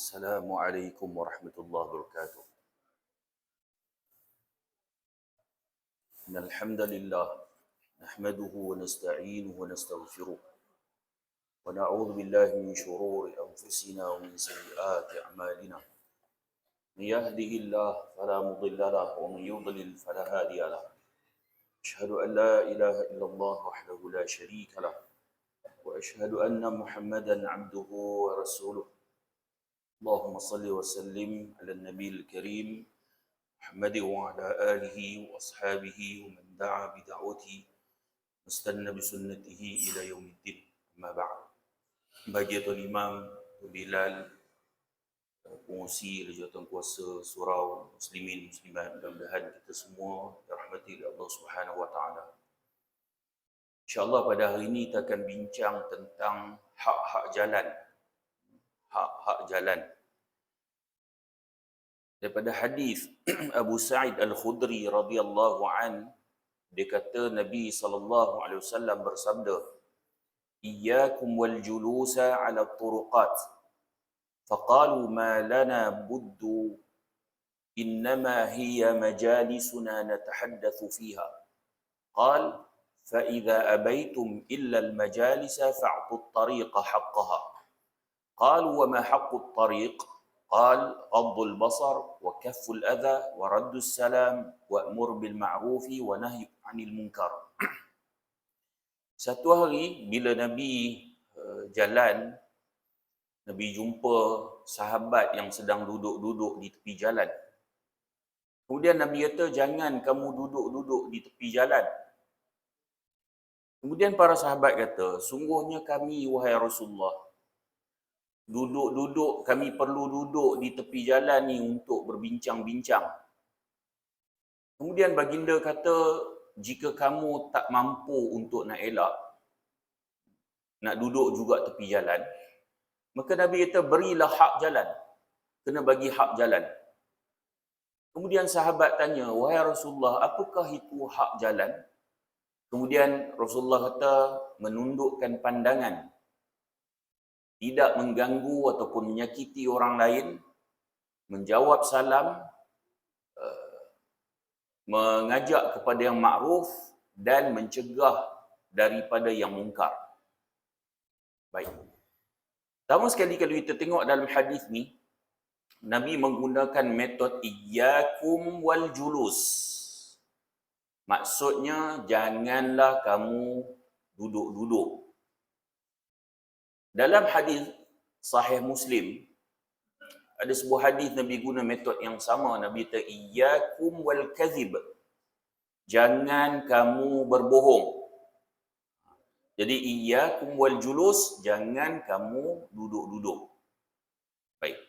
السلام عليكم ورحمة الله وبركاته. إن الحمد لله نحمده ونستعينه ونستغفره ونعوذ بالله من شرور أنفسنا ومن سيئات أعمالنا. من يهده الله فلا مضل له ومن يضلل فلا هادي له. أشهد أن لا إله إلا الله وحده لا شريك له وأشهد أن محمدا عبده ورسوله. اللهم صل وسلم على النبي الكريم محمد وعلى آله وأصحابه ومن دعا بدعوته واستنى بسنته إلى يوم الدين. أما بعد. Bagi Tuan Imam, Bilal, pengusi Jawatan Kuasa Surau Muslimin Muslimat, mudah-mudahan kita semua dirahmati oleh Allah Subhanahu Wa Taala. InsyaAllah pada hari ini kita akan bincang tentang hak-hak jalan. Hak-hak jalan. Daripada hadis Abu Sa'id Al-Khudri radhiyallahu an, dia kata Nabi sallallahu alaihi wasallam bersabda, "Iyyakum wal julusa 'ala at-turuqat." Faqalu ma lana buddu innama hiya majalisuna natahaddatsu fiha. Qal fa idza abaytum illa al-majalisa fa'tu at-tariqa haqqaha. Qalu wa ma haqqu at-tariq? قال غض البصر وكف الأذى ورد السلام وأمر بالمعروف ونهي عن المنكر. Satu hari bila Nabi jalan, Nabi jumpa sahabat yang sedang duduk-duduk di tepi jalan. Kemudian Nabi kata, jangan kamu duduk-duduk di tepi jalan. Kemudian para sahabat kata, sungguhnya kami, wahai Rasulullah, duduk-duduk, kami perlu duduk di tepi jalan ni untuk berbincang-bincang. Kemudian baginda kata, jika kamu tak mampu untuk nak elak, nak duduk juga tepi jalan, maka Nabi kata, berilah hak jalan. Kena bagi hak jalan. Kemudian sahabat tanya, wahai Rasulullah, apakah itu hak jalan? Kemudian Rasulullah kata, menundukkan pandangan, tidak mengganggu ataupun menyakiti orang lain, menjawab salam, mengajak kepada yang makruf dan mencegah daripada yang mungkar. Baik. Pertama sekali kalau kita tengok dalam hadis ni, Nabi menggunakan metod iyyakum wal julus. Maksudnya janganlah kamu duduk-duduk. Dalam hadis Sahih Muslim, ada sebuah hadis Nabi guna metod yang sama. Nabi kata, iyyakum wal kadhib. Jangan kamu berbohong. Jadi iyyakum wal julus, jangan kamu duduk-duduk. Baik.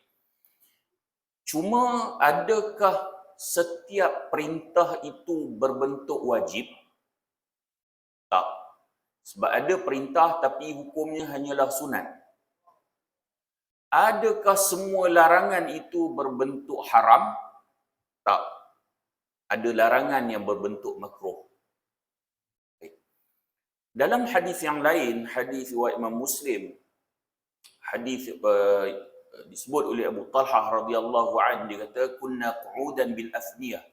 Cuma adakah setiap perintah itu berbentuk wajib? Tak. Sebab ada perintah tapi hukumnya hanyalah sunat. Adakah semua larangan itu berbentuk haram? Tak. Ada larangan yang berbentuk makruh. Dalam hadis yang lain, hadis riwayat Imam Muslim, hadis disebut oleh Abu Talhah radhiyallahu anhu, dia kata, kunna qu'udan bil afniyah.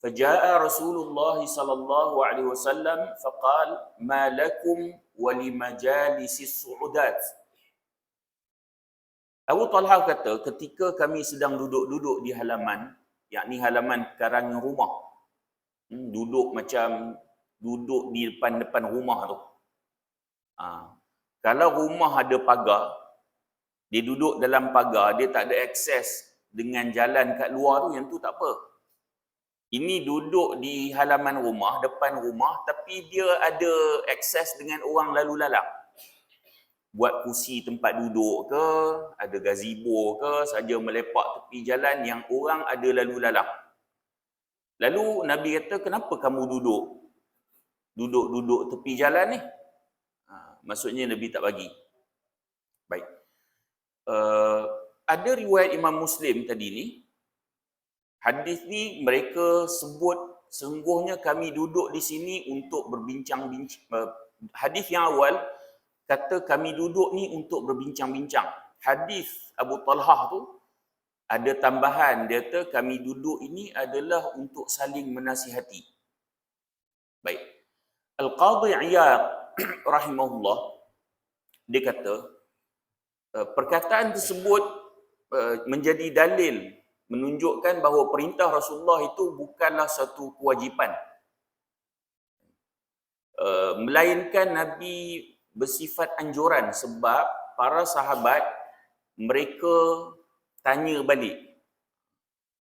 فجاء رسول الله صلى الله عليه وسلم فقال ما لكم ولمجالس الصعودات. Abu Talha kata, ketika kami sedang duduk-duduk di halaman, yakni halaman karangan rumah, duduk macam duduk di depan-depan rumah tu. Kalau rumah ada pagar, dia duduk dalam pagar, dia tak ada akses dengan jalan kat luar tu, yang tu tak apa. Ini duduk di halaman rumah, depan rumah, tapi dia ada akses dengan orang lalu lalang. Buat kursi tempat duduk ke, ada gazebo ke, saja melepak tepi jalan yang orang ada lalu lalang. Lalu Nabi kata, kenapa kamu duduk tepi jalan ni? Maksudnya Nabi tak bagi. Baik. Ada riwayat Imam Muslim tadi ni, hadis ni mereka sebut sesungguhnya kami duduk di sini untuk berbincang-bincang. Hadis yang awal kata kami duduk ni untuk berbincang-bincang. hadis Abu Talhah tu ada tambahan, dia kata kami duduk ini adalah untuk saling menasihati. Baik. Al-Qadhi Iyad rahimahullah, dia kata perkataan tersebut menjadi dalil menunjukkan bahawa perintah Rasulullah itu bukanlah satu kewajipan, melainkan Nabi bersifat anjuran, sebab para sahabat mereka tanya balik.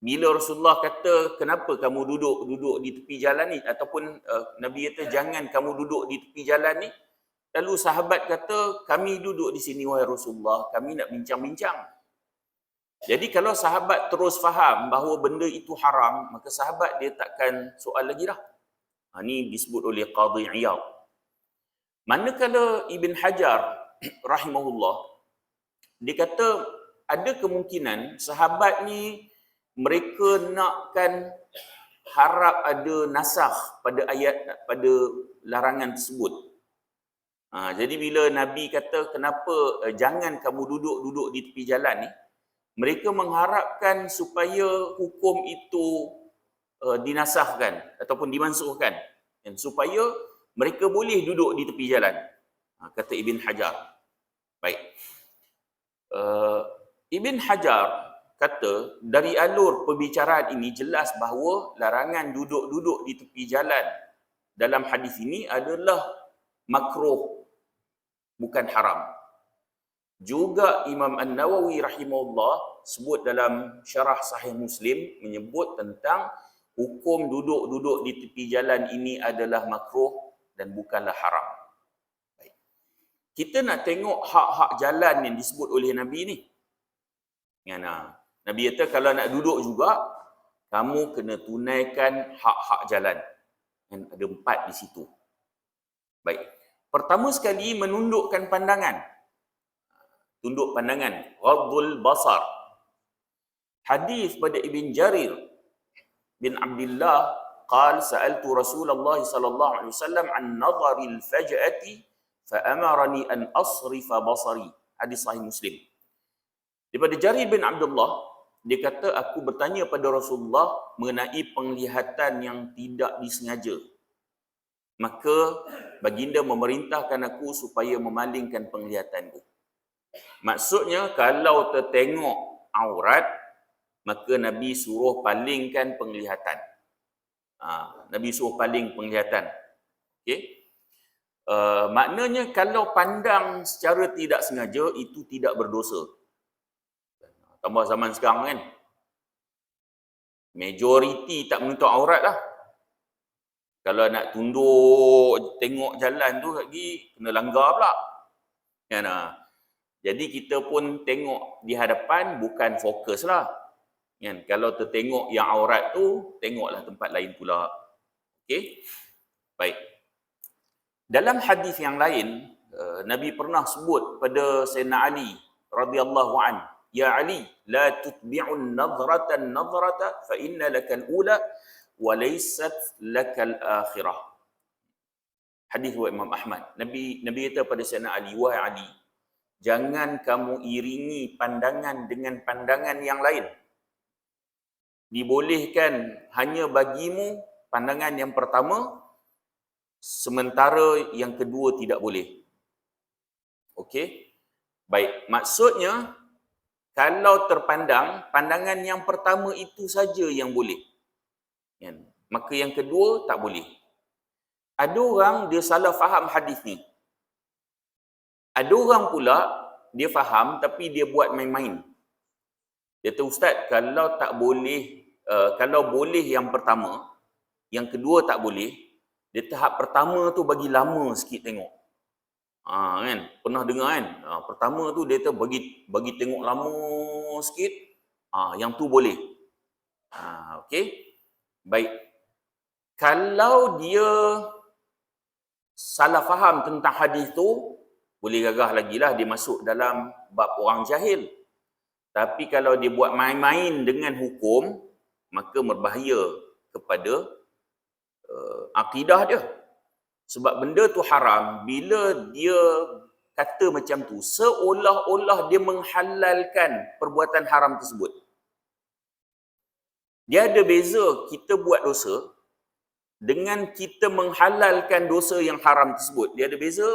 Bila Rasulullah kata, kenapa kamu duduk di tepi jalan ni? Ataupun Nabi kata, jangan kamu duduk di tepi jalan ni. Lalu sahabat kata, kami duduk di sini wahai Rasulullah, kami nak bincang-bincang. Jadi kalau sahabat terus faham bahawa benda itu haram, maka sahabat dia takkan soal lagi dah. Ini disebut oleh Qadhi Iyad. Manakala Ibn Hajar rahimahullah, dia kata ada kemungkinan sahabat ni mereka nakkan harap ada nasakh pada ayat, pada larangan tersebut. Jadi bila Nabi kata kenapa jangan kamu duduk di tepi jalan ni, mereka mengharapkan supaya hukum itu dinasahkan ataupun dimansuhkan, dan supaya mereka boleh duduk di tepi jalan, kata Ibn Hajar. Baik. Ibn Hajar kata dari alur perbicaraan ini jelas bahawa larangan duduk di tepi jalan dalam hadis ini adalah makruh, bukan haram. Juga Imam An-Nawawi rahimahullah sebut dalam syarah Sahih Muslim, menyebut tentang hukum duduk di tepi jalan ini adalah makruh dan bukanlah haram. Baik. Kita nak tengok hak-hak jalan yang disebut oleh Nabi ni. Nabi kata kalau nak duduk juga, kamu kena tunaikan hak-hak jalan. Dan ada 4 di situ. Baik. Pertama sekali, menundukkan pandangan. Tunduk pandangan. Ghaddul basar. Hadis pada Ibn Jarir bin Abdullah قال سألت رسول الله صلى الله عليه وسلم عن نظر الفجأة فأمرني أن أصرف بصري. Hadis Sahih Muslim. Daripada Jarir bin Abdullah, dia kata aku bertanya pada Rasulullah mengenai penglihatan yang tidak disengaja. Maka baginda memerintahkan aku supaya memalingkan penglihatanku. Maksudnya kalau tertengok aurat, maka Nabi suruh palingkan penglihatan. Nabi suruh paling penglihatan. Okey. Maknanya kalau pandang secara tidak sengaja itu tidak berdosa. Tambah zaman sekarang kan, majoriti tak menutup aurat lah. Kalau nak tunduk tengok jalan tu lagi kena langgar pula. Kan? Jadi kita pun tengok di hadapan, bukan fokus lah. Kan? Kalau tertengok yang aurat tu, tengoklah tempat lain pula. Okey? Baik. Dalam hadis yang lain, Nabi pernah sebut pada Sayyidina Ali radhiyallahu anhu, ya Ali, la tutbi'un nadratan nadrata fa inna lakal ula wa laysat lakal akhirah. Hadis riwayat Imam Ahmad. Nabi kata pada Sayyidina Ali, wahai Ali, jangan kamu iringi pandangan dengan pandangan yang lain. Dibolehkan hanya bagimu pandangan yang pertama, sementara yang kedua tidak boleh. Okey? Baik, maksudnya kalau terpandang, pandangan yang pertama itu saja yang boleh. Maka yang kedua tak boleh. Ada orang dia salah faham hadis ni. Ada orang pula dia faham tapi dia buat main-main. Dia kata, Ustaz, kalau tak boleh, kalau boleh yang pertama, yang kedua tak boleh, dia tahap pertama tu bagi lama sikit tengok. Kan? Pernah dengar kan? Pertama tu dia kata bagi tengok lama sikit, yang tu boleh. Okey. Baik. Kalau dia salah faham tentang hadis tu, boleh gagah lagi lah dia masuk dalam bab orang jahil. Tapi kalau dia buat main-main dengan hukum, maka berbahaya kepada akidah dia. Sebab benda tu haram bila dia kata macam tu seolah-olah dia menghalalkan perbuatan haram tersebut. Dia ada beza kita buat dosa dengan kita menghalalkan dosa yang haram tersebut. Dia ada beza.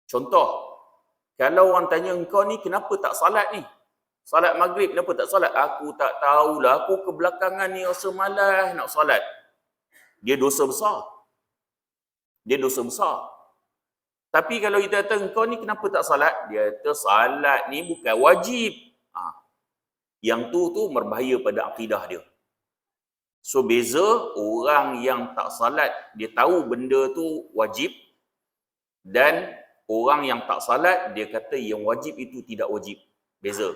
Contoh, kalau orang tanya engkau ni kenapa tak salat ni? Salat maghrib kenapa tak salat? Aku tak tahulah, aku kebelakangan ni rasa malas nak salat. Dia dosa besar. Dia dosa besar. Tapi kalau kita kata engkau ni kenapa tak salat? Dia kata salat ni bukan wajib. Yang tu berbahaya pada akidah dia. So beza orang yang tak salat, dia tahu benda tu wajib, dan orang yang tak salat, dia kata yang wajib itu tidak wajib. Beza.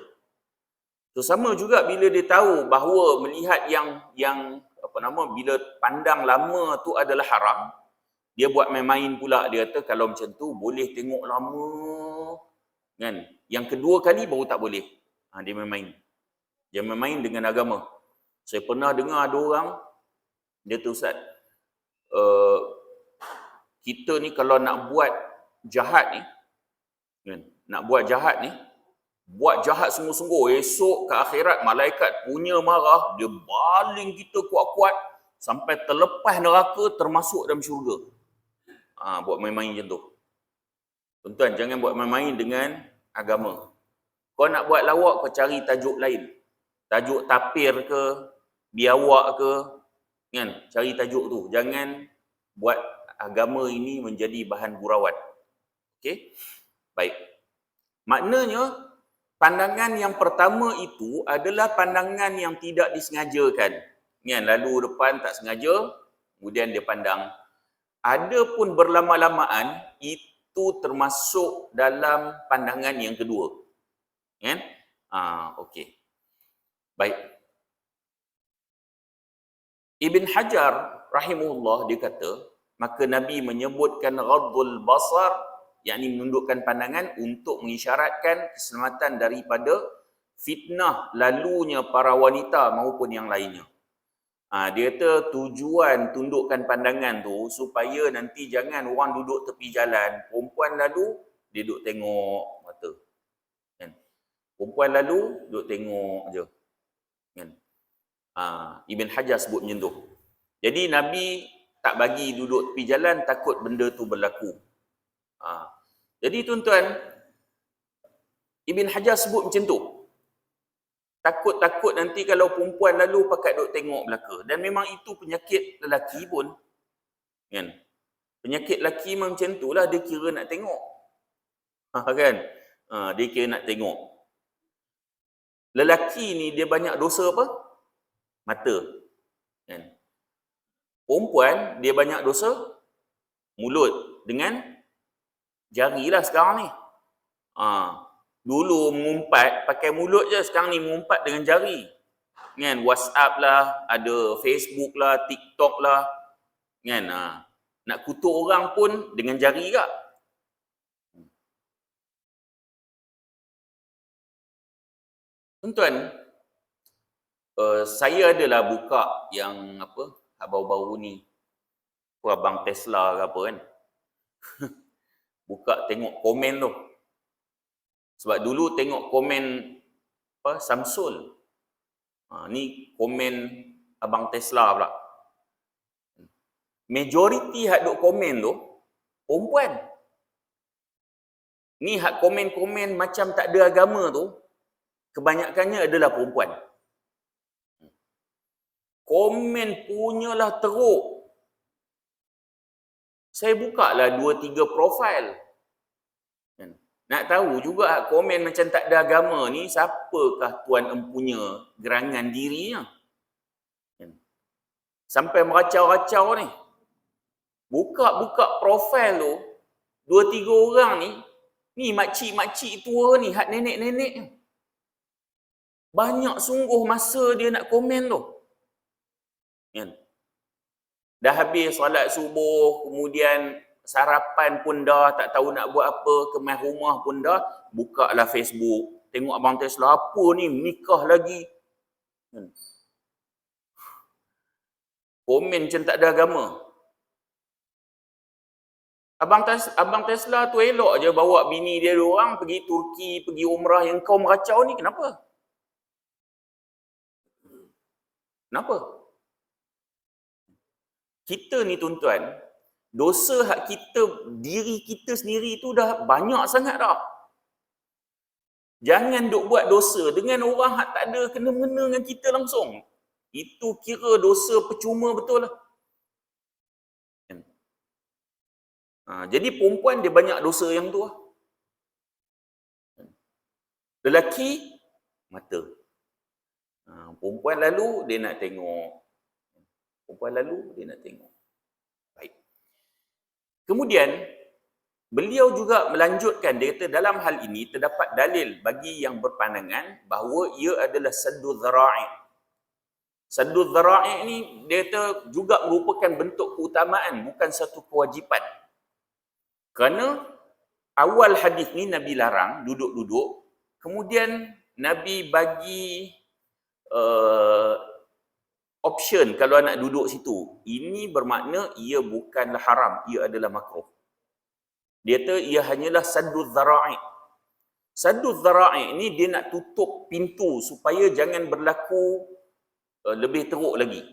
So sama juga bila dia tahu bahawa melihat yang bila pandang lama tu adalah haram, dia buat main-main pula. Dia kata kalau macam tu boleh tengok lama, kan? Yang kedua kali baru tak boleh. Dia main-main. Dia main-main dengan agama. Saya pernah dengar ada orang, dia tu Ustaz, kita ni kalau nak buat jahat ni, kan? Nak buat jahat ni, buat jahat sungguh-sungguh, esok ke akhirat malaikat punya marah, dia baling kita kuat-kuat sampai terlepas neraka, termasuk dalam syurga. Buat main-main macam tu. Tuan-tuan, jangan buat main-main dengan agama. Kau nak buat lawak, kau cari tajuk lain. Tajuk tapir ke, biawak ke, kan? Cari tajuk tu. Jangan buat agama ini menjadi bahan gurauan. Okey? Baik. Maknanya, pandangan yang pertama itu adalah pandangan yang tidak disengajakan. Kan? Lalu depan tak sengaja, kemudian dia pandang. Adapun berlama-lamaan, itu termasuk dalam pandangan yang kedua. Kan? Okey. Baik. Ibn Hajar rahimahullah dia kata, maka Nabi menyebutkan ghaddul basar, yakni menundukkan pandangan untuk mengisyaratkan keselamatan daripada fitnah lalunya para wanita maupun yang lainnya. Dia kata tujuan tundukkan pandangan tu supaya nanti jangan orang duduk tepi jalan, perempuan lalu dia duduk tengok mata. Kan? Perempuan lalu duduk tengok je. Kan? Ibn Hajar sebut macam tu. Jadi Nabi tak bagi duduk tepi jalan, takut benda tu berlaku. Jadi tuan-tuan, Ibn Hajar sebut macam tu. Takut-takut nanti kalau perempuan lalu pakat duduk tengok belaka. Dan memang itu penyakit lelaki pun. Kan? Penyakit lelaki memang macam tu lah, dia kira nak tengok. Kan? Dia kira nak tengok. Lelaki ni dia banyak dosa apa? Mata. Kan? Perempuan dia banyak dosa mulut dengan jari lah sekarang ni. Dulu mengumpat pakai mulut je, sekarang ni mengumpat dengan jari. Kan? WhatsApp lah, ada Facebook lah, TikTok lah. Kan? Nak kutuk orang pun dengan jari kak. Tuan-tuan, saya adalah buka yang baru-baru ni, abang Tesla ke apa kan. Buka tengok komen tu. Sebab dulu tengok komen Samsul. Ni komen abang Tesla pula. Majoriti hak duk komen tu perempuan. Ni hak komen-komen macam tak ada agama tu, kebanyakannya adalah perempuan. Komen punyalah teruk. Saya buka lah 2-3 profil. Nak tahu juga komen macam tak ada agama ni, siapakah tuan empunya gerangan dirinya? Sampai meracau-racau ni. Buka-buka profil tu, 2-3 orang ni makcik-makcik tua ni, hak nenek-nenek ni. Banyak sungguh masa dia nak komen tu. Kan? Dah habis solat subuh, kemudian sarapan pun dah, tak tahu nak buat apa, kemas rumah pun dah, buka lah Facebook, tengok abang Tesla, apa ni, nikah lagi. Komen macam tak ada agama. Abang Tesla tu elok je bawa bini dia orang pergi Turki, pergi umrah, yang kau meracau ni kenapa? Kenapa? Kita ni tuan-tuan, dosa hak kita, diri kita sendiri tu dah banyak sangat dah. Jangan duk buat dosa dengan orang hak tak ada kena-mengena dengan kita langsung. Itu kira dosa percuma betul lah. Jadi perempuan dia banyak dosa yang tu lah. Lelaki, mata. Perempuan lalu, dia nak tengok. Baik. Kemudian, beliau juga melanjutkan, dia kata dalam hal ini terdapat dalil bagi yang berpandangan bahawa ia adalah saddu dhara'i. Saddu dhara'i ni, dia kata juga merupakan bentuk keutamaan, bukan satu kewajipan. Kerana awal hadis ni Nabi larang duduk-duduk, kemudian Nabi bagi option kalau nak duduk situ. Ini bermakna ia bukanlah haram, ia adalah makruh. Dia kata ia hanyalah saddu dhara'i. Saddu dhara'i ni dia nak tutup pintu supaya jangan berlaku lebih teruk lagi.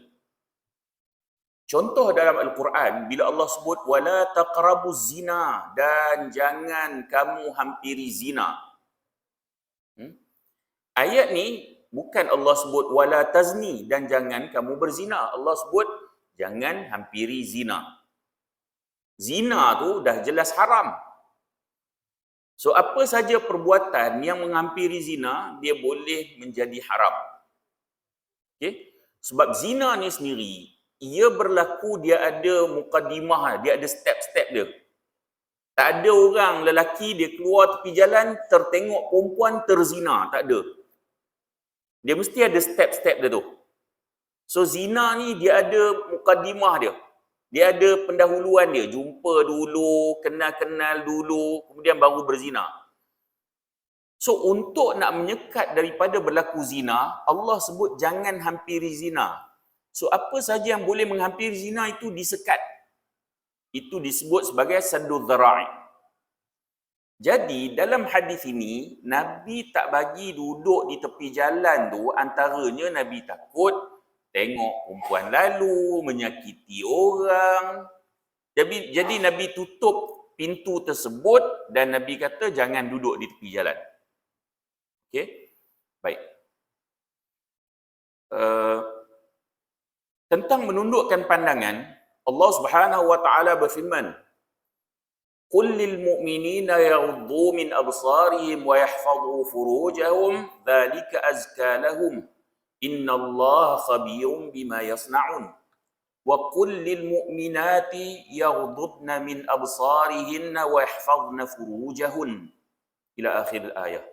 Contoh dalam Al-Quran, bila Allah sebut wala taqrabuz zina, dan jangan kamu hampiri zina. Ayat ni bukan Allah sebut wala tazni, dan jangan kamu berzina. Allah sebut jangan hampiri zina. Zina tu dah jelas haram. So apa saja perbuatan yang menghampiri zina, dia boleh menjadi haram. Okey? Sebab zina ni sendiri, ia berlaku, dia ada mukaddimah, dia ada step-step dia. Tak ada orang lelaki dia keluar tepi jalan tertengok perempuan terzina, tak ada. Dia mesti ada step-step dia tu. So zina ni dia ada mukaddimah dia. Dia ada pendahuluan dia, jumpa dulu, kenal-kenal dulu, kemudian baru berzina. So untuk nak menyekat daripada berlaku zina, Allah sebut jangan hampiri zina. So apa saja yang boleh menghampiri zina itu disekat. Itu disebut sebagai saddu dhara'i. Jadi dalam hadis ini Nabi tak bagi duduk di tepi jalan tu, antaranya Nabi takut tengok perempuan lalu, menyakiti orang. Jadi Nabi tutup pintu tersebut dan Nabi kata jangan duduk di tepi jalan. Okey? Baik. Tentang menundukkan pandangan, Allah Subhanahu wa taala berfirman, "Qul lil mu'minina yaghuddu min absarihim wa yahfadhu furujahum, dzalika azka lahum. Innallaha khabirum bima yasna'un. Wa qul lil mu'minati yaghuddna min absarihinna wa yahfadhna furujahun." Ila akhir ayat.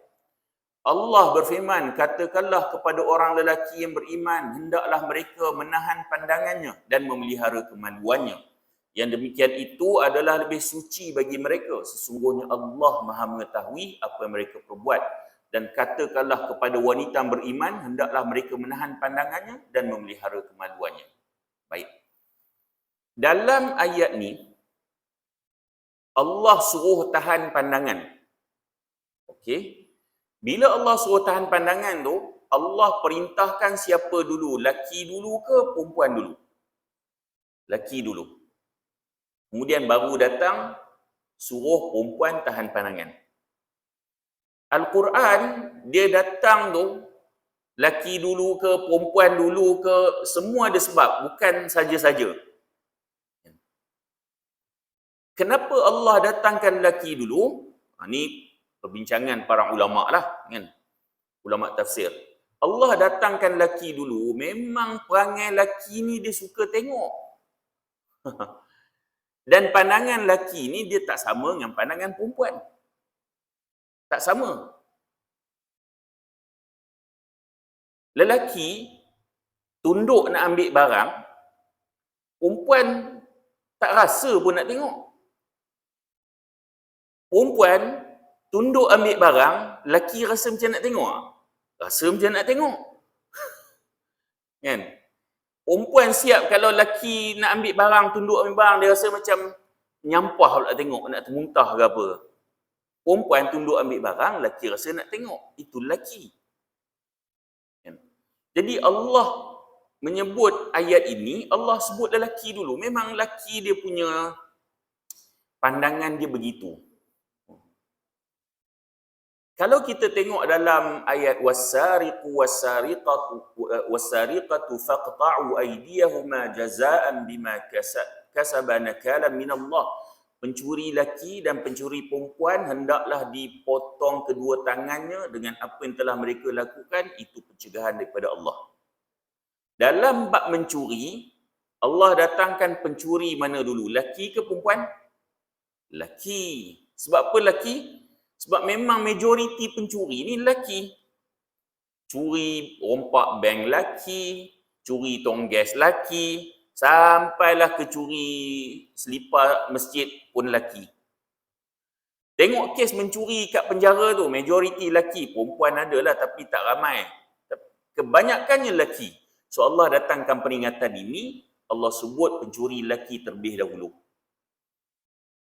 Allah berfirman, katakanlah kepada orang lelaki yang beriman, hendaklah mereka menahan pandangannya dan memelihara kemaluannya. Yang demikian itu adalah lebih suci bagi mereka. Sesungguhnya Allah Maha mengetahui apa yang mereka perbuat. Dan katakanlah kepada wanita beriman, hendaklah mereka menahan pandangannya dan memelihara kemaluannya. Baik. Dalam ayat ni, Allah suruh tahan pandangan. Okey. Bila Allah suruh tahan pandangan tu, Allah perintahkan siapa dulu? Laki dulu ke perempuan dulu? Laki dulu. Kemudian baru datang suruh perempuan tahan pandangan. Al-Quran, dia datang tu, laki dulu ke perempuan dulu ke, semua ada sebab, bukan saja-saja. Kenapa Allah datangkan laki dulu? Ini perbincangan para ulama lah, kan? Ulama tafsir. Allah datangkan laki dulu, memang perangai laki ni dia suka tengok. Dan pandangan laki ni dia tak sama dengan pandangan perempuan. Tak sama. Lelaki tunduk nak ambil barang, perempuan tak rasa pun nak tengok. Perempuan tunduk ambil barang, lelaki rasa macam nak tengok. Rasa macam nak tengok. Kan? Perempuan siap kalau lelaki nak ambil barang, tunduk ambil barang, dia rasa macam nyampah pula tengok, nak termuntah ke apa. Perempuan tunduk ambil barang, lelaki rasa nak tengok. Itu lelaki. Jadi Allah menyebut ayat ini, Allah sebut lelaki dulu. Memang lelaki dia punya pandangan dia begitu. Kalau kita tengok dalam ayat was-sariqu was-sariqatu faqta'u aydiyahuma jazaa'an bima kasaba nakalan min Allah. Pencuri laki dan pencuri perempuan hendaklah dipotong kedua tangannya dengan apa yang telah mereka lakukan, itu pencegahan daripada Allah. Dalam bab mencuri, Allah datangkan pencuri mana dulu? Laki ke perempuan? Laki. Sebab apa laki? Sebab memang majoriti pencuri ni lelaki. Curi rompak bank lelaki, curi tong gas lelaki, sampailah ke curi selipar masjid pun lelaki. Tengok kes mencuri kat penjara tu, majoriti lelaki, perempuan adalah tapi tak ramai. Kebanyakannya lelaki. So Allah datangkan peringatan ini, Allah sebut pencuri lelaki terlebih dahulu.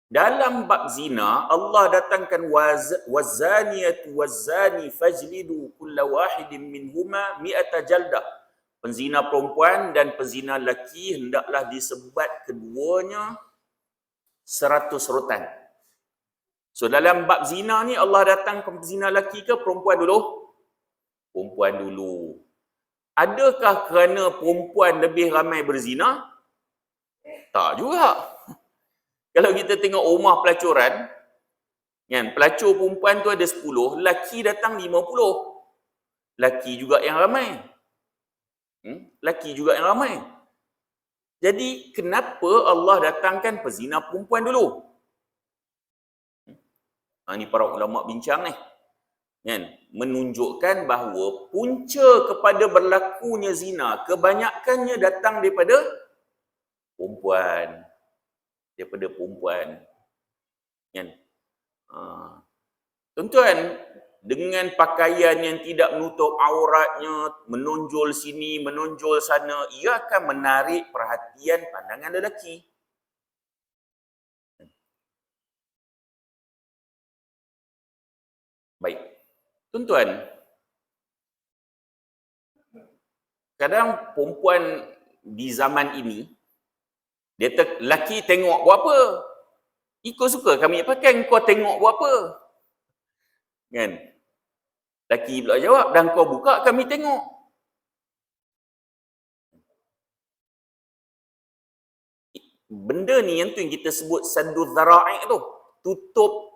Dalam bab zina, Allah datangkan wazaniyatu wazani fajlidu kulla wahidin minhuma mi'ata jaldah. Penzina perempuan dan penzina lelaki hendaklah disebat keduanya 100 rotan. So dalam bab zina ni Allah datangkan penzina lelaki ke perempuan dulu? Perempuan dulu. Adakah kerana perempuan lebih ramai berzina? Tak juga. Kalau kita tengok rumah pelacuran, kan, pelacur perempuan tu ada 10, lelaki datang 50. Lelaki juga yang ramai. Lelaki juga yang ramai. Jadi, kenapa Allah datangkan pezina perempuan dulu? Ini para ulama bincang ni. Kan, menunjukkan bahawa punca kepada berlakunya zina, kebanyakannya datang daripada perempuan. Daripada perempuan. Kan? Tuan-tuan, dengan pakaian yang tidak menutup auratnya, menonjol sini, menonjol sana, ia akan menarik perhatian pandangan lelaki. Baik. Tuan-tuan, kadang perempuan di zaman ini, lelaki tengok buat apa? Ikut suka kami pakai, kau tengok buat apa? Kan? Lelaki pula jawab, dan kau buka kami tengok. Benda ni yang tu yang kita sebut saddu dzara'i tu. Tutup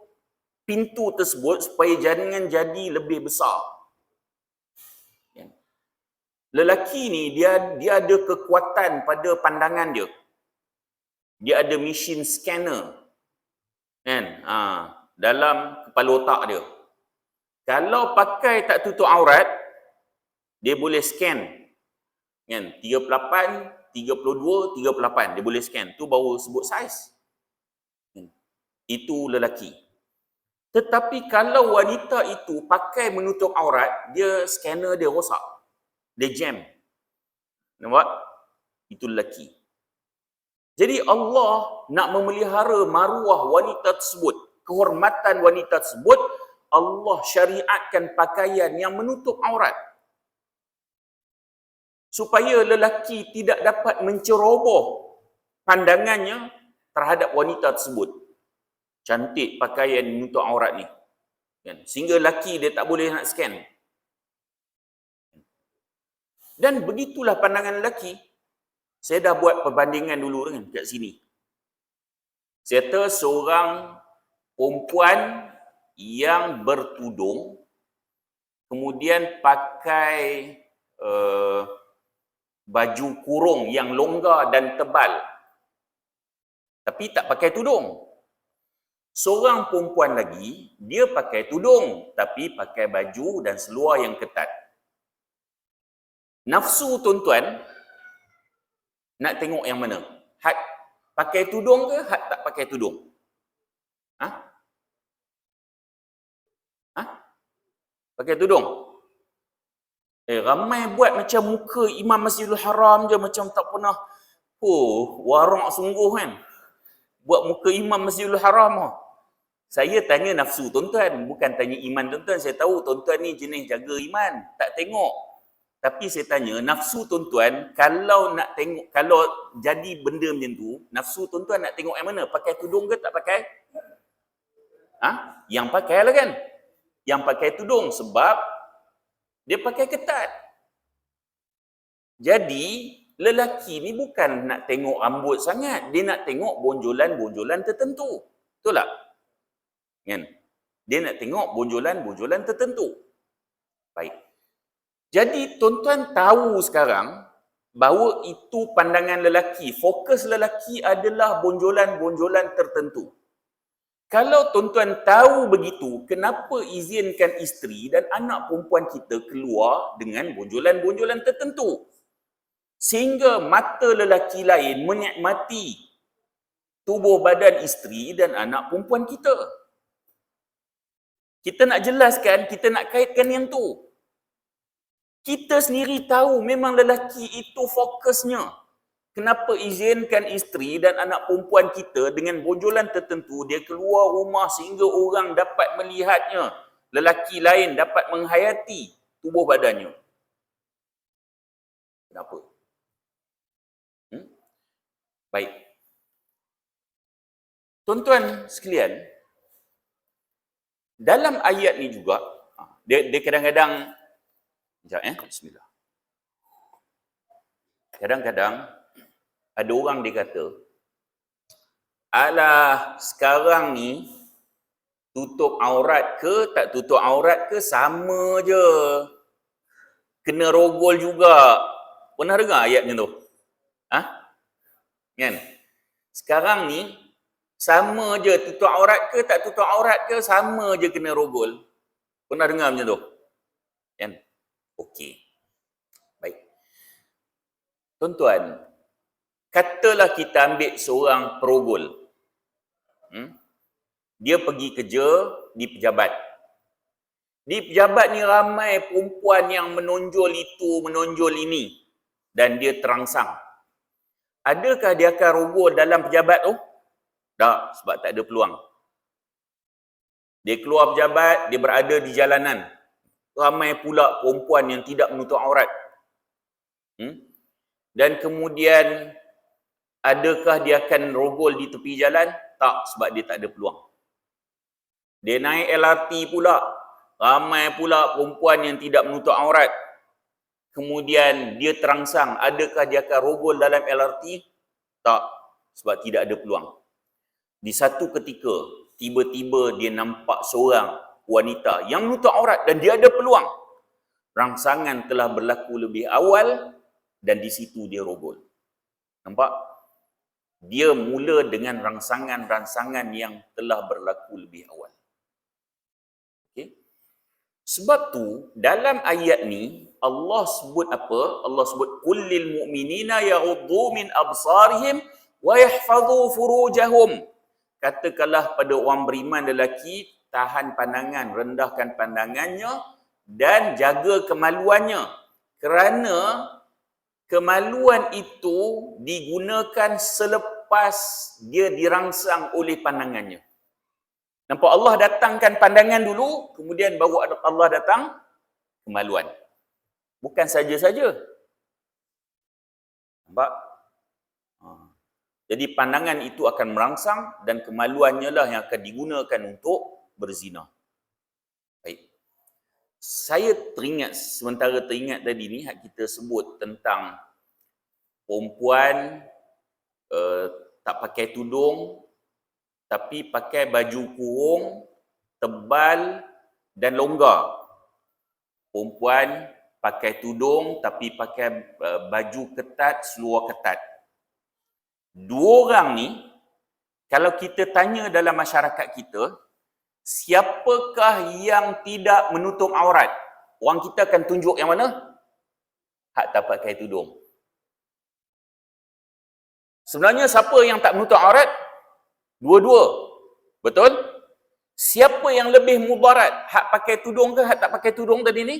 pintu tersebut supaya jangan jadi lebih besar. Lelaki ni dia ada kekuatan pada pandangan dia. Dia ada machine scanner, kan? Dalam kepala otak dia. Kalau pakai tak tutup aurat, dia boleh scan, kan? 38, 32, 38 dia boleh scan. Tu baru sebut saiz. Itu lelaki. Tetapi kalau wanita itu pakai menutup aurat, dia scanner dia rosak, dia jam. Nampak? Itu lelaki. Jadi Allah nak memelihara maruah wanita tersebut, kehormatan wanita tersebut, Allah syariatkan pakaian yang menutup aurat. Supaya lelaki tidak dapat menceroboh pandangannya terhadap wanita tersebut. Cantik pakaian menutup aurat ni. Sehingga lelaki dia tak boleh nak scan. Dan begitulah pandangan lelaki. Saya dah buat perbandingan dulu kan kat sini. Saya kata seorang perempuan yang bertudung kemudian pakai baju kurung yang longgar dan tebal tapi tak pakai tudung. Seorang perempuan lagi, dia pakai tudung tapi pakai baju dan seluar yang ketat. Nafsu tuan-tuan nak tengok yang mana? Had pakai tudung ke had tak pakai tudung? Pakai tudung? Ramai buat macam muka Imam Masjidil Haram je, macam tak pernah. Warak sungguh kan. buat muka imam Masjidil Haram lah. Saya tanya nafsu tuan-tuan, bukan tanya iman tuan-tuan. Saya tahu tuan-tuan ni jenis jaga iman, tak tengok. Tapi saya tanya, nafsu tuan-tuan, kalau nak tengok, kalau jadi benda macam tu, nafsu tuan-tuan nak tengok yang mana? Pakai tudung ke tak pakai? Yang pakai lah kan? Yang pakai tudung, sebab dia pakai ketat. Jadi, lelaki ni bukan nak tengok rambut sangat, dia nak tengok bonjolan-bonjolan tertentu. Betul tak? Kan? Dia nak tengok bonjolan-bonjolan tertentu. Baik. Jadi tuan-tuan tahu sekarang bahawa itu pandangan lelaki. Fokus lelaki adalah bonjolan-bonjolan tertentu. Kalau tuan-tuan tahu begitu, kenapa izinkan isteri dan anak perempuan kita keluar dengan bonjolan-bonjolan tertentu? Sehingga mata lelaki lain menikmati tubuh badan isteri dan anak perempuan kita. Kita nak jelaskan, kita nak kaitkan yang tu. Kita sendiri tahu memang lelaki itu fokusnya. Kenapa izinkan isteri dan anak perempuan kita dengan bonjolan tertentu, dia keluar rumah sehingga orang dapat melihatnya. Lelaki lain dapat menghayati tubuh badannya. Kenapa? Baik. Tuan-tuan sekalian, dalam ayat ni juga, dia kadang-kadang, bismillah. Kadang-kadang, ada orang dia kata, alah, sekarang ni, tutup aurat ke, tak tutup aurat ke, sama je. Kena rogol juga. Pernah dengar ayat macam tu? Kan? Sekarang ni, sama je tutup aurat ke tak tutup aurat ke, sama je kena rogol. Pernah dengar macam tu? Kan? Okey. Baik. Tuan-tuan, katalah kita ambil seorang perogol. Dia pergi kerja di pejabat. Di pejabat ni ramai perempuan yang menonjol itu, menonjol ini. Dan dia terangsang. Adakah dia akan rogol dalam pejabat tu? Tak, sebab tak ada peluang. Dia keluar pejabat, dia berada di jalanan. Ramai pula perempuan yang tidak menutup aurat. Dan kemudian, adakah dia akan rogol di tepi jalan? Tak, sebab dia tak ada peluang. Dia naik LRT pula. Ramai pula perempuan yang tidak menutup aurat. Kemudian dia terangsang. Adakah dia akan rogol dalam LRT? Tak, sebab tidak ada peluang. Di satu ketika, tiba-tiba dia nampak seorang wanita yang menutup aurat dan dia ada peluang. Rangsangan telah berlaku lebih awal dan di situ dia rogol. Nampak? Dia mula dengan rangsangan-rangsangan yang telah berlaku lebih awal. Okey? Sebab tu, dalam ayat ni, Allah sebut apa? Allah sebut, kullil mu'minina yaghuddu min absarihim wa yahfadhu furujahum. Katakanlah pada orang beriman lelaki, tahan pandangan, rendahkan pandangannya dan jaga kemaluannya. Kerana kemaluan itu digunakan selepas dia dirangsang oleh pandangannya. Nampak, Allah datangkan pandangan dulu, kemudian baru Allah datang kemaluan. Bukan saja-saja. Nampak? Jadi pandangan itu akan merangsang dan kemaluannya lah yang akan digunakan untuk berzina. Baik. Saya sementara teringat tadi ni, kita sebut tentang perempuan tak pakai tudung, tapi pakai baju kurung, tebal dan longgar. Perempuan pakai tudung, tapi pakai baju ketat, seluar ketat. Dua orang ni, kalau kita tanya dalam masyarakat kita, siapakah yang tidak menutup aurat? Orang kita akan tunjuk yang mana? Hak tak pakai tudung. Sebenarnya siapa yang tak menutup aurat? Dua-dua. Betul? Siapa yang lebih mudarat? Hak pakai tudung ke hak tak pakai tudung tadi ni?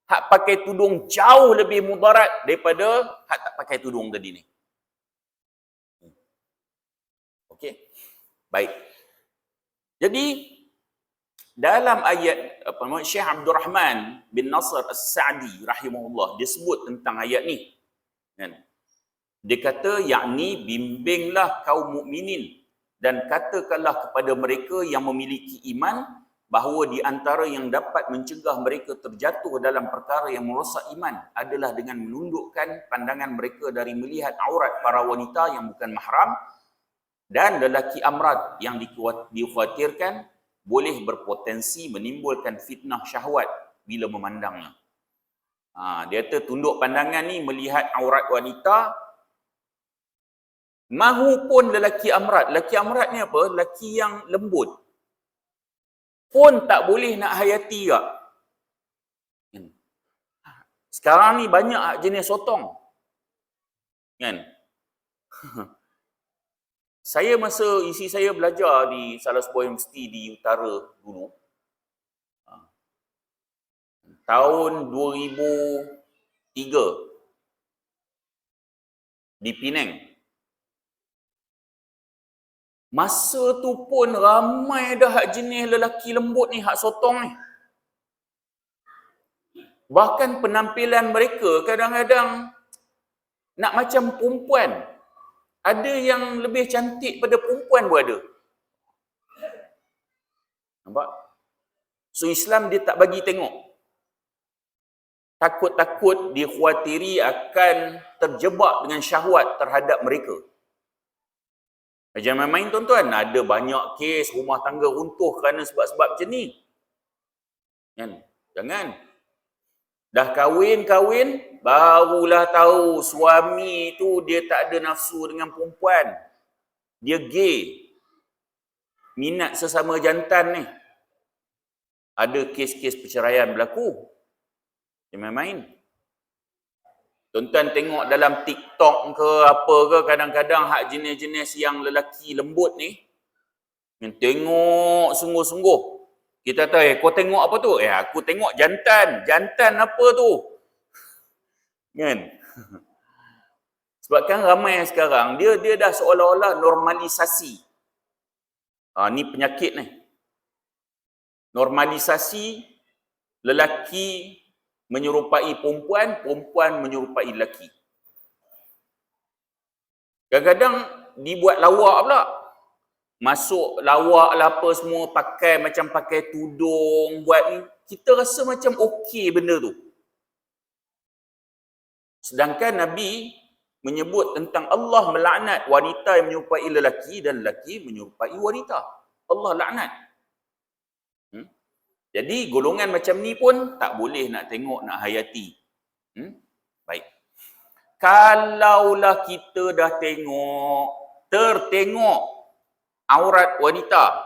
Hak pakai tudung jauh lebih mudarat daripada hak tak pakai tudung tadi ni. Okey. Baik. Jadi dalam ayat Syekh Abdul Rahman bin Nasr As-Sa'di rahimahullah dia sebut tentang ayat ni. Kan? Dia kata yakni bimbinglah kaum mukminin dan katakanlah kepada mereka yang memiliki iman bahawa di antara yang dapat mencegah mereka terjatuh dalam perkara yang merosak iman adalah dengan menundukkan pandangan mereka dari melihat aurat para wanita yang bukan mahram dan lelaki amrad yang dikhawatirkan boleh berpotensi menimbulkan fitnah syahwat bila memandangnya. Dia kata tunduk pandangan ni melihat aurat wanita mahupun lelaki amrad. Lelaki amrad ni apa? Lelaki yang lembut. Pun tak boleh nak hayati tak? Sekarang ni banyak jenis sotong. Kan? Saya masa isi saya belajar di salah sebuah universiti di utara dulu, tahun 2003 di Penang. Masa tu pun ramai dah hak jenis lelaki lembut ni, hak sotong ni. Bahkan penampilan mereka kadang-kadang nak macam perempuan. Ada yang lebih cantik pada perempuan pun ada. Nampak? So Islam dia tak bagi tengok. Takut-takut dia khawatiri akan terjebak dengan syahwat terhadap mereka. Jangan main-main tuan-tuan. Ada banyak kes rumah tangga runtuh kerana sebab-sebab macam ni. Kan? Jangan. Dah kahwin, barulah tahu suami tu dia tak ada nafsu dengan perempuan. Dia gay. Minat sesama jantan ni. Ada kes-kes perceraian berlaku. Jangan main. Tuan-tuan tengok dalam TikTok ke apa ke, kadang-kadang hak jenis-jenis yang lelaki lembut ni, yang tengok sungguh-sungguh. Kita tahu, kau tengok apa tu? Aku tengok jantan. Jantan apa tu? Kan? Sebab kan ramai sekarang, dia dah seolah-olah normalisasi. Ni penyakit ni. Normalisasi lelaki menyerupai perempuan, perempuan menyerupai lelaki. Kadang-kadang dibuat lawak pula. Masuk lawak lah apa semua, pakai macam pakai tudung, buat ni. Kita rasa macam okey benda tu. Sedangkan Nabi menyebut tentang Allah melaknat wanita yang menyerupai lelaki dan lelaki menyerupai wanita. Allah laknat. Jadi golongan macam ni pun tak boleh nak tengok, nak hayati. Baik. Kalaulah kita dah tertengok aurat wanita,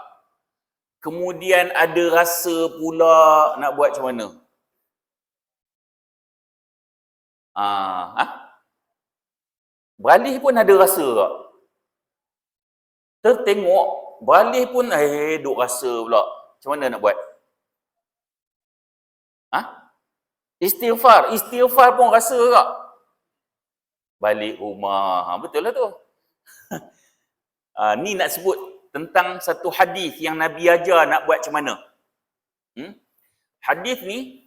kemudian ada rasa pula nak buat macam mana? Beralih pun ada rasa tak? Tertengok, beralih pun duk rasa pula. Macam mana nak buat? Istighfar pun rasa tak? Balik rumah. Betul lah tu. Ni nak sebut tentang satu hadis yang Nabi ajar nak buat macam mana. Hadis ni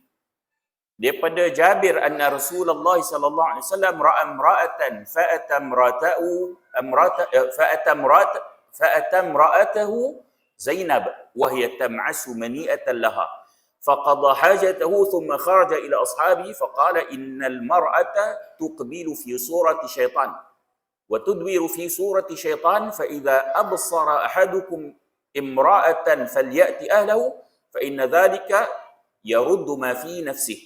daripada Jabir anna Rasulullah sallallahu alaihi wasallam ra'a imra'atan fa'ata imra'atahu Zainab wa hiya tam'asu mani'atan laha faqada hajatahu thumma kharaja ila ashabi faqala innal mar'ata tuqbilu fi surati syaitan وتدبر في سورة شيطان فإذا أبصر أحدكم امرأة فليأتي أهله فإن ذلك يرد ما في نفسه.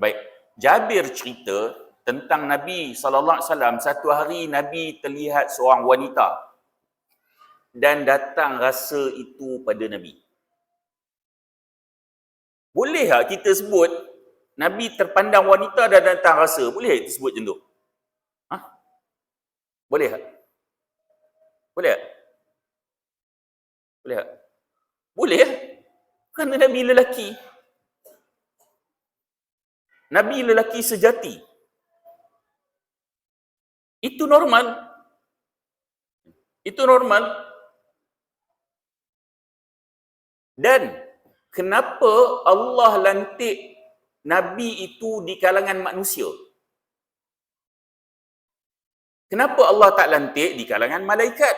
Baik, Jabir cerita tentang Nabi SAW. Satu hari Nabi terlihat seorang wanita dan datang rasa itu pada Nabi. Boleh tak kita sebut Nabi terpandang wanita dan datang rasa? Boleh tak kita sebut macam tu? Boleh tak? Boleh tak? Boleh tak? Boleh tak? Kerana Nabi lelaki. Nabi lelaki sejati. Itu normal. Itu normal. Dan kenapa Allah lantik Nabi itu di kalangan manusia? Kenapa Allah tak lantik di kalangan malaikat?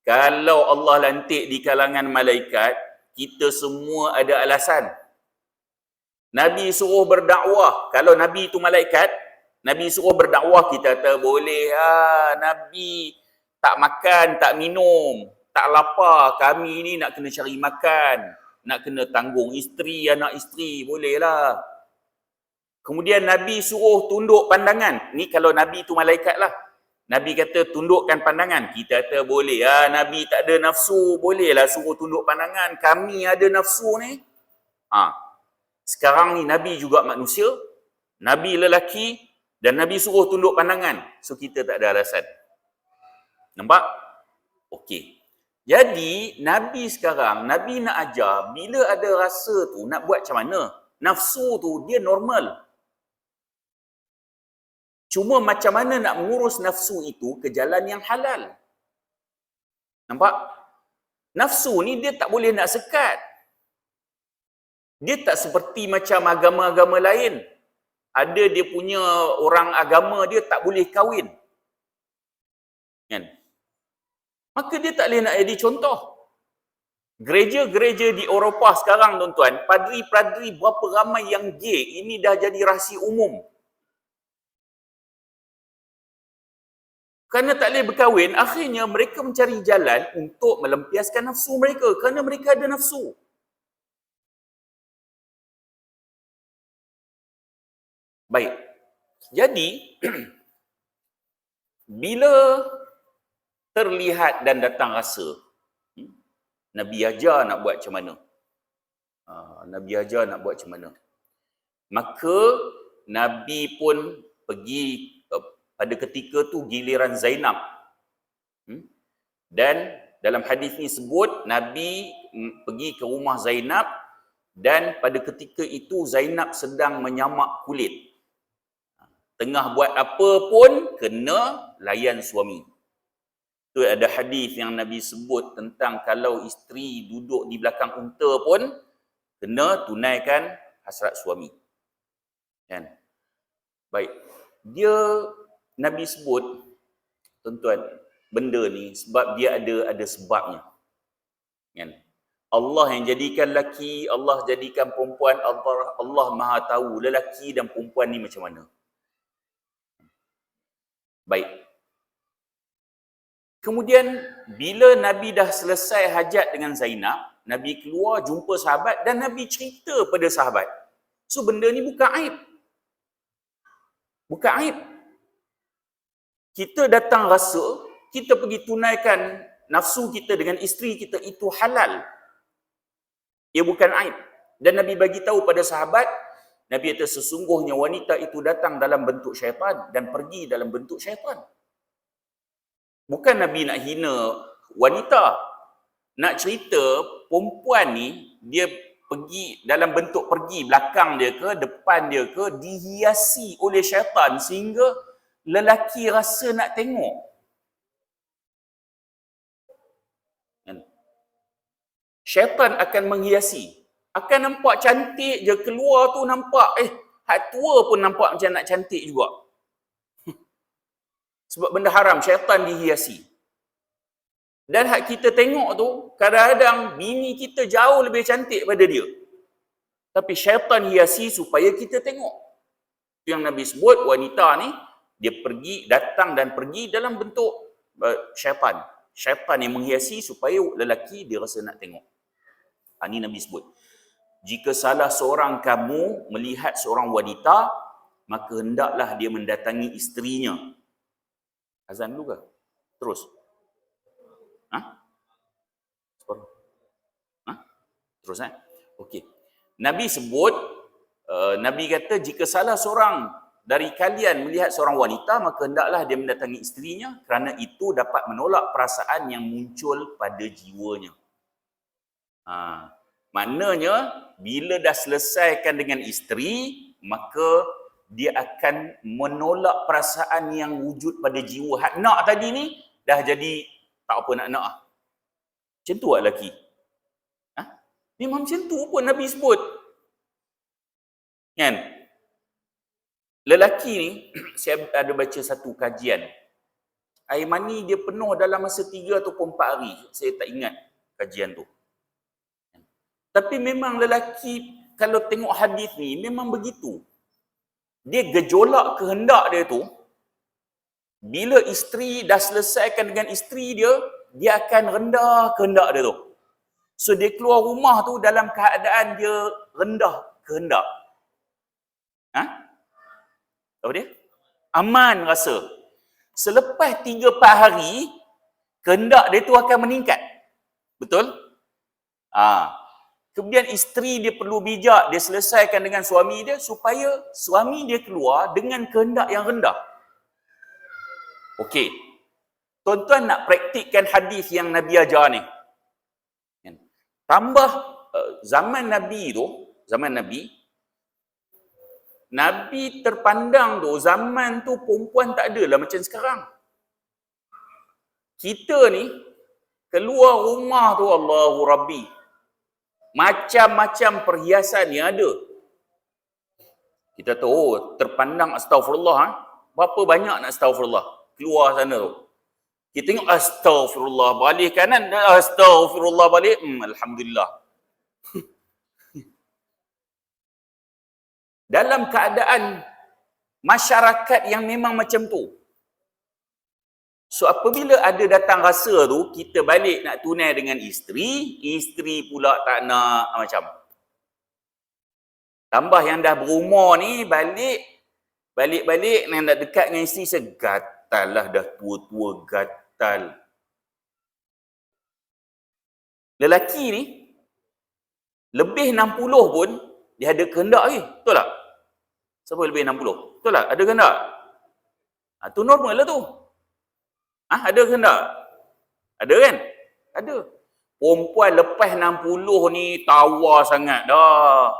Kalau Allah lantik di kalangan malaikat, kita semua ada alasan. Nabi suruh berdakwah. Kalau Nabi itu malaikat, Nabi suruh berdakwah, kita kata boleh Nabi tak makan, tak minum, tak lapar. Kami ni nak kena cari makan, nak kena tanggung isteri, anak isteri, bolehlah. Kemudian Nabi suruh tunduk pandangan. Ni kalau Nabi itu malaikat lah. Nabi kata tundukkan pandangan. Kita kata boleh. Nabi tak ada nafsu, bolehlah suruh tunduk pandangan. Kami ada nafsu ni. Sekarang ni Nabi juga manusia, Nabi lelaki, dan Nabi suruh tunduk pandangan. So kita tak ada alasan. Nampak? Okey. Jadi Nabi sekarang, Nabi nak ajar, bila ada rasa tu nak buat macam mana? Nafsu tu dia normal. Cuma macam mana nak mengurus nafsu itu ke jalan yang halal. Nampak? Nafsu ni dia tak boleh nak sekat. Dia tak seperti macam agama-agama lain. Ada dia punya orang agama dia tak boleh kahwin. Kan? Maka dia tak boleh nak jadi contoh. Gereja-gereja di Eropah sekarang tuan-tuan, padri-padri berapa ramai yang gay, ini dah jadi rahsia umum. Kerana tak boleh berkahwin, akhirnya mereka mencari jalan untuk melampiaskan nafsu mereka. Kerana mereka ada nafsu. Baik. Jadi, bila terlihat dan datang rasa, Nabi ajar nak buat macam mana? Nabi ajar nak buat macam mana? Maka, Nabi pun pergi pada ketika tu giliran Zainab. Dan dalam hadis ni sebut, Nabi pergi ke rumah Zainab dan pada ketika itu Zainab sedang menyamak kulit. Tengah buat apa pun kena layan suami. Tu ada hadis yang Nabi sebut tentang kalau isteri duduk di belakang unta pun kena tunaikan hasrat suami. Kan? Baik. Dia Nabi sebut tuan-tuan benda ni sebab dia ada sebabnya. Kan? Allah yang jadikan lelaki, Allah jadikan perempuan, Allah Maha tahu lelaki dan perempuan ni macam mana. Baik. Kemudian bila Nabi dah selesai hajat dengan Zainab, Nabi keluar jumpa sahabat dan Nabi cerita pada sahabat. So benda ni bukan aib. Bukan aib. Kita datang rasa, kita pergi tunaikan nafsu kita dengan isteri kita, itu halal. Ia bukan aib. Dan Nabi bagi tahu pada sahabat, Nabi kata sesungguhnya wanita itu datang dalam bentuk syaitan dan pergi dalam bentuk syaitan. Bukan Nabi nak hina wanita. Nak cerita perempuan ni, dia pergi dalam bentuk pergi, belakang dia ke, depan dia ke, dihiasi oleh syaitan sehingga lelaki rasa nak tengok. Syaitan akan menghiasi. Akan nampak cantik je, keluar tu nampak, hak tua pun nampak macam nak cantik juga. Sebab benda haram, syaitan dihiasi. Dan hak kita tengok tu, kadang-kadang bini kita jauh lebih cantik pada dia. Tapi syaitan hiasi supaya kita tengok. Itu yang Nabi sebut, wanita ni, dia pergi, datang dan pergi dalam bentuk syaitan. Syaitan yang menghiasi supaya lelaki dia rasa nak tengok. Ini Nabi sebut. Jika salah seorang kamu melihat seorang wanita, maka hendaklah dia mendatangi isterinya. Azan dulu ke? Terus. Terus Okey. Nabi sebut, Nabi kata jika salah seorang dari kalian melihat seorang wanita, maka hendaklah dia mendatangi isterinya kerana itu dapat menolak perasaan yang muncul pada jiwanya. Maknanya bila dah selesaikan dengan isteri, maka dia akan menolak perasaan yang wujud pada jiwa. Hak nak tadi ni dah jadi tak apa nak. Macam tu lah lelaki. Memang macam tu pun Nabi sebut. Kan? Lelaki ni, saya ada baca satu kajian. Air mani dia penuh dalam masa 3 ataupun 4 hari. Saya tak ingat kajian tu. Tapi memang lelaki, kalau tengok hadis ni, memang begitu. Dia gejolak kehendak dia tu, bila isteri dah selesaikan dengan isteri dia, dia akan rendah kehendak dia tu. So dia keluar rumah tu dalam keadaan dia rendah kehendak. Apa dia? Aman rasa. Selepas 3-4 hari, kehendak dia tu akan meningkat. Betul? Kemudian isteri dia perlu bijak, dia selesaikan dengan suami dia supaya suami dia keluar dengan kehendak yang rendah. Okey. Tuan-tuan nak praktikkan hadis yang Nabi ajar ni. Tambah zaman Nabi tu, Nabi terpandang tu, zaman tu perempuan tak adalah macam sekarang. Kita ni keluar rumah tu, Allahu Rabbi, macam-macam perhiasan yang ada. Kita tahu, terpandang astagfirullah. Berapa banyak nak astagfirullah? Keluar sana tu. Kita tengok astagfirullah, balik kanan, astagfirullah balik, alhamdulillah. Dalam keadaan masyarakat yang memang macam tu. So apabila ada datang rasa tu, kita balik nak tunai dengan isteri pula tak nak macam. Tambah yang dah berumur ni, balik nak dekat dengan isteri, segatal lah, dah tua-tua gatal. Lelaki ni, lebih 60 pun, dia ada kehendak lagi. Betul tak? Siapa lebih 60? Betul tak? Ada kehendak? Tu normal lah tu. Ada kehendak? Ada kan? Ada. Perempuan lepas 60 ni tawar sangat dah.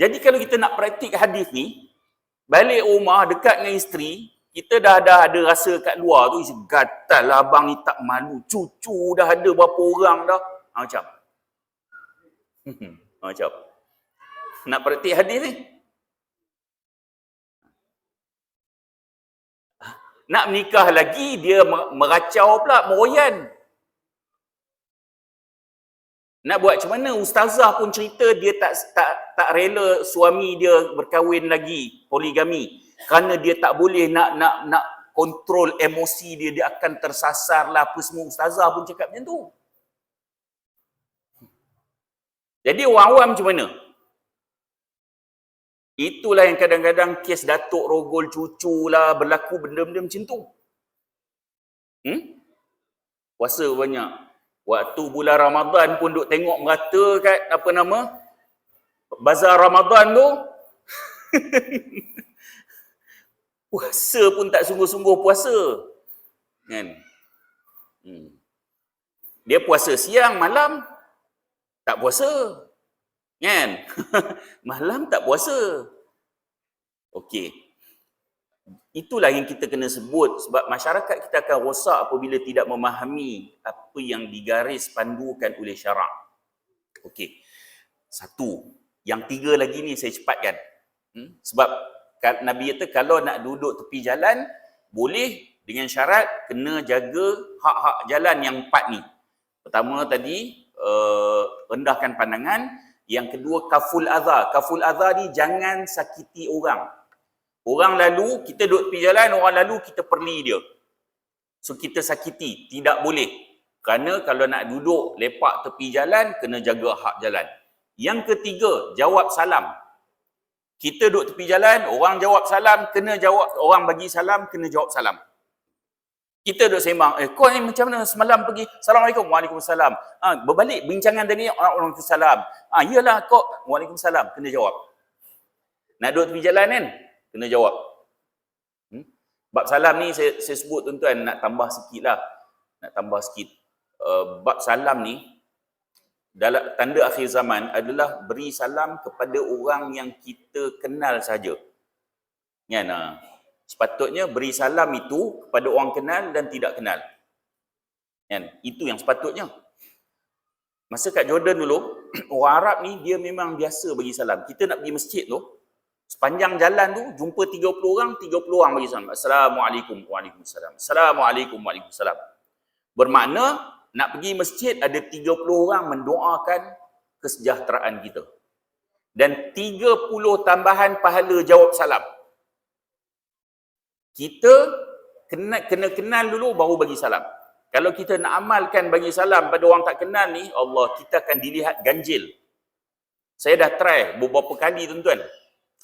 Jadi kalau kita nak praktik hadis ni, balik rumah dekat dengan isteri, kita dah ada rasa kat luar tu, gatal lah abang ni tak malu, cucu dah ada berapa orang dah. Macam. Macam. Nak praktik hadis ni? Nak menikah lagi, dia meracau pula, meroyan. Nak buat macam mana? Ustazah pun cerita dia tak rela suami dia berkahwin lagi, poligami. Kerana dia tak boleh nak kontrol emosi dia, dia akan tersasar lah apa semua. Ustazah pun cakap macam tu. Jadi orang awam macam mana? Itulah yang kadang-kadang kes datuk rogol cucu lah, berlaku benda-benda macam tu. Puasa banyak. Waktu bulan Ramadan pun duk tengok merata kat bazar Ramadan tu. Puasa pun tak sungguh-sungguh puasa. Kan? Dia puasa siang, malam tak puasa. Kan? Malam tak puasa. Okey. Itulah yang kita kena sebut, sebab masyarakat kita akan rosak apabila tidak memahami apa yang digaris pandukan oleh syarak. Okey. 1. Yang 3 lagi ni saya cepatkan. Sebab Nabi kata kalau nak duduk tepi jalan, boleh dengan syarat kena jaga hak-hak jalan yang 4 ni. Pertama tadi, rendahkan pandangan. Yang kedua, kaful adha. Kaful adha ni jangan sakiti orang. Orang lalu, kita duduk tepi jalan, orang lalu kita perli dia. So kita sakiti, tidak boleh. Kerana kalau nak duduk lepak tepi jalan, kena jaga hak jalan. Yang ketiga, jawab salam. Kita duduk tepi jalan, orang jawab salam, kena jawab, orang bagi salam, kena jawab salam. Kita duduk sembang, kau ni macam mana semalam pergi? Assalamualaikum. Waalaikumsalam. Berbalik bincangan tadi, Waalaikumsalam. Iyalah kau, Waalaikumsalam. Kena jawab. Nak duduk tepi jalan kan? Kena jawab. Bab salam ni saya sebut tuan-tuan, nak tambah sikit lah. Bab salam ni, dalam tanda akhir zaman adalah beri salam kepada orang yang kita kenal saja. Kan? Sepatutnya beri salam itu kepada orang kenal dan tidak kenal. Kan? Itu yang sepatutnya. Masa kat Jordan dulu, orang Arab ni dia memang biasa bagi salam. Kita nak pergi masjid tu, sepanjang jalan tu jumpa 30 orang, 30 orang bagi salam. Assalamualaikum, waalaikumsalam. Assalamualaikum, waalaikumsalam. Bermakna nak pergi masjid ada 30 orang mendoakan kesejahteraan kita. Dan 30 tambahan pahala jawab salam. Kita kena kenal dulu baru bagi salam. Kalau kita nak amalkan bagi salam pada orang tak kenal ni, Allah, kita akan dilihat ganjil. Saya dah try beberapa kali tuan-tuan.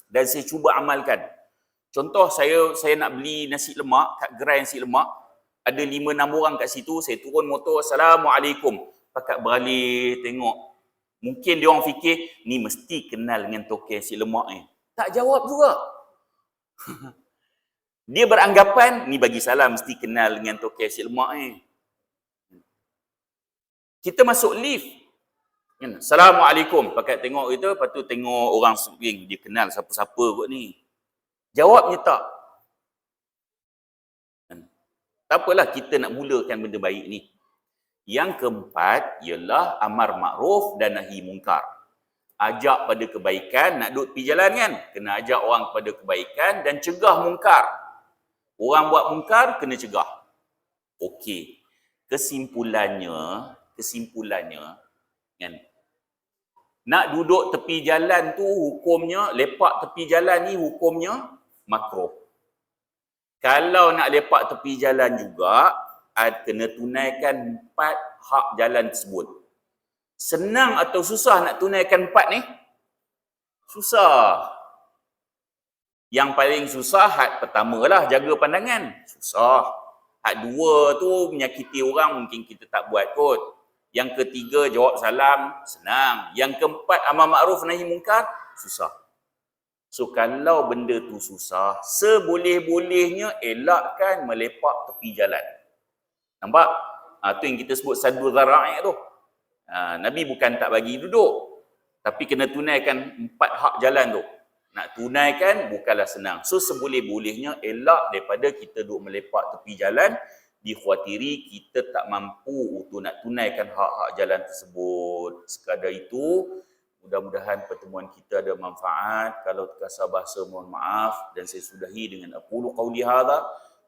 Dan saya cuba amalkan. Contoh saya nak beli nasi lemak kat gerai nasi lemak, ada 5-6 orang kat situ, saya turun motor, Assalamualaikum. Pakat beralih tengok. Mungkin dia orang fikir, ni mesti kenal dengan token nasi lemak ni. Tak jawab juga. Dia beranggapan, ni bagi salam mesti kenal dengan token nasi lemak ni. Kita masuk lift. Assalamualaikum. Pakat tengok kita, lepas tu tengok orang swing, dia kenal siapa-siapa kot ni. Jawabnya tak. Tak apalah, kita nak mulakan benda baik ni. Yang keempat ialah amar makruf dan nahi mungkar. Ajak pada kebaikan, nak duduk pergi jalan kan? Kena ajak orang pada kebaikan dan cegah mungkar. Orang buat mungkar, kena cegah. Okey. Kesimpulannya kan, nak duduk tepi jalan tu hukumnya, lepak tepi jalan ni hukumnya makruh. Kalau nak lepak tepi jalan juga, kena tunaikan 4 hak jalan tersebut. Senang atau susah nak tunaikan 4 ni? Susah. Yang paling susah had pertama lah, jaga pandangan. Susah. Had 2 tu menyakiti orang, mungkin kita tak buat kot. Yang ketiga, jawab salam, senang. Yang keempat, amar makruf nahi mungkar, susah. So, kalau benda tu susah, seboleh-bolehnya elakkan melepak tepi jalan. Nampak? Tu yang kita sebut saddu dhara'i tu. Nabi bukan tak bagi duduk, tapi kena tunaikan 4 hak jalan tu. Nak tunaikan bukanlah senang. So, seboleh-bolehnya elak daripada kita duduk melepak tepi jalan, dikhawatiri kita tak mampu untuk nak tunaikan hak-hak jalan tersebut. Sekadar itu, mudah-mudahan pertemuan kita ada manfaat. Kalau terkasar bahasa, mohon maaf. Dan saya sudahi dengan aqulu qawli hadha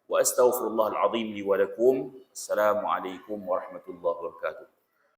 wa astaghfirullahal azim li wa lakum. Assalamualaikum warahmatullahi wabarakatuh.